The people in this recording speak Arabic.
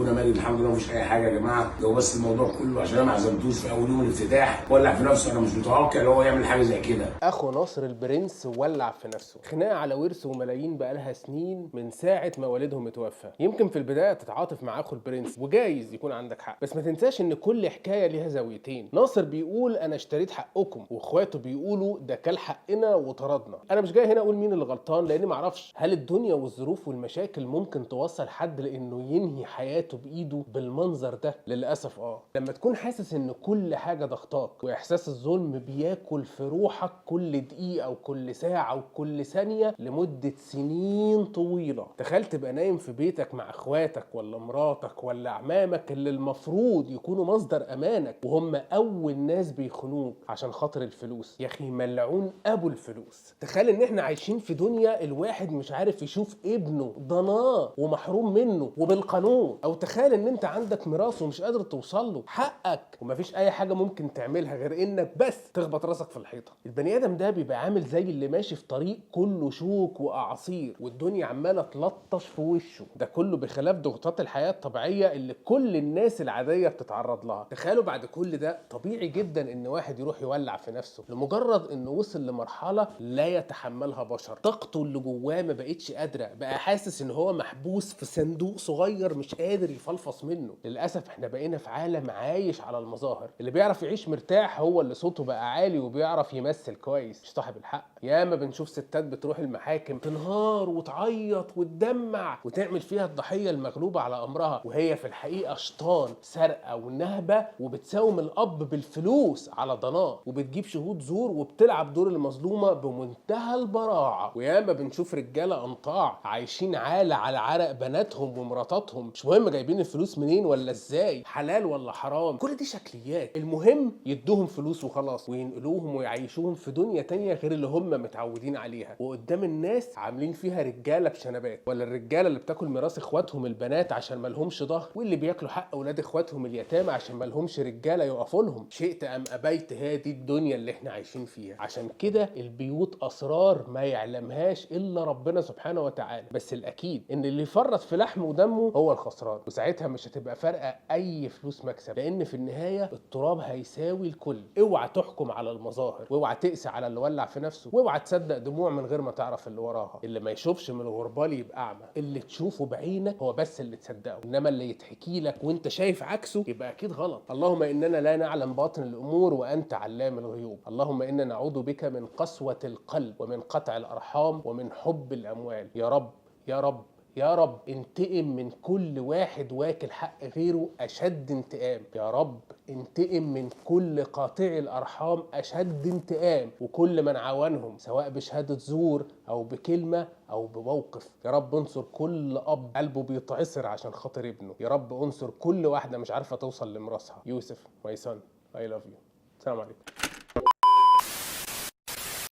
اخونا مالك الحمد لله مفيش اي حاجه يا جماعه، هو بس الموضوع كله عشان انا ما عزمتوش في اول يوم الافتتاح ولع في نفسه. انا مش متوقع ان هو يعمل حاجه زي كده. اخو ناصر البرنس ولع في نفسه، خناقه على ورث وملايين بقالها سنين من ساعه ما والدهم اتوفى. يمكن في البدايه تتعاطف مع اخو البرنس وجايز يكون عندك حق، بس ما تنساش ان كل حكايه ليها زاويتين. ناصر بيقول انا اشتريت حقكم، واخواته بيقولوا ده كل حقنا وطردنا. انا مش جاي هنا اقول مين اللي غلطان لاني ما اعرفش. هل الدنيا والظروف والمشاكل ممكن توصل حد لانه ينهي حياته بايده بالمنظر ده؟ للاسف لما تكون حاسس ان كل حاجه ضغطاك واحساس الظلم بياكل في روحك كل دقيقه وكل ساعه وكل ثانيه لمده سنين طويله. تخيل تبقى نايم في بيتك مع اخواتك ولا مراتك ولا اعمامك اللي المفروض يكونوا مصدر امانك، وهم اول ناس بيخونوك عشان خاطر الفلوس. يا اخي ملعون ابو الفلوس. تخيل ان احنا عايشين في دنيا الواحد مش عارف يشوف ابنه ضناه ومحروم منه وبالقانون، او تخيل ان انت عندك ميراث ومش قادر توصل له حقك ومفيش اي حاجه ممكن تعملها غير انك بس تخبط راسك في الحيطه. البني ادم ده بيبقى عامل زي اللي ماشي في طريق كله شوك واعاصير والدنيا عماله تلطش في وشه، ده كله بخلاف ضغوطات الحياه الطبيعيه اللي كل الناس العاديه بتتعرض لها. تخيلوا بعد كل ده طبيعي جدا ان واحد يروح يولع في نفسه لمجرد انه وصل لمرحله لا يتحملها بشر. طاقته اللي جواه ما بقتش قادره، بقى حاسس ان هو محبوس في صندوق صغير مش قادر يفلفص منه. للاسف احنا بقينا في عالم عايش على المظاهر. اللي بيعرف يعيش مرتاح هو اللي صوته بقى عالي وبيعرف يمثل كويس، مش صاحب الحق. ياما بنشوف ستات بتروح المحاكم تنهار وتعيط وتدمع وتعمل فيها الضحيه المغلوبه على امرها، وهي في الحقيقه شيطان سرقه ونهبه وبتساوم الاب بالفلوس على ضناه وبتجيب شهود زور وبتلعب دور المظلومه بمنتهى البراعه. وياما بنشوف رجاله انطاع عايشين عاله على عرق بناتهم ومراتاتهم، مش مهم جايبين الفلوس منين ولا ازاي، حلال ولا حرام، كل دي شكليات. المهم يدوهم فلوس وخلاص وينقلوهم ويعيشوهم في دنيا تانية غير اللي هم متعودين عليها، وقدام الناس عاملين فيها رجاله بشنبات. ولا الرجاله اللي بتاكل ميراث اخواتهم البنات عشان ما لهمش ظهر، واللي بياكلوا حق اولاد اخواتهم اليتامى عشان ما لهمش رجاله يقفوا لهم. شئت ام ابيت هذه الدنيا اللي احنا عايشين فيها. عشان كده البيوت اسرار ما يعلمهاش الا ربنا سبحانه وتعالى. بس الاكيد ان اللي يفرط في لحمه ودمه هو الخسران، وساعتها مش هتبقى فارقه اي فلوس مكسب، لان في النهايه التراب هيساوي الكل. اوعى تحكم على المظاهر، واوعى تقسى على اللي ولع في نفسه، واوعى تصدق دموع من غير ما تعرف اللي وراها. اللي ما يشوفش من الغربال يبقى اعمى، اللي تشوفه بعينك هو بس اللي تصدقه، انما اللي يتحكي لك وانت شايف عكسه يبقى اكيد غلط. اللهم اننا لا نعلم باطن الامور وانت علام الغيوب. اللهم انا نعوذ بك من قسوه القلب ومن قطع الارحام ومن حب الاموال. يا رب يا رب يا رب انتقم من كل واحد واكل حق غيره أشد انتقام. يا رب انتقم من كل قاطع الأرحام أشد انتقام، وكل من عاونهم سواء بشهادة زور أو بكلمة أو بموقف. يا رب انصر كل أب قلبه بيتعصر عشان خاطر ابنه. يا رب انصر كل واحدة مش عارفة توصل لمراسها. يوسف my son I love you. السلام عليكم.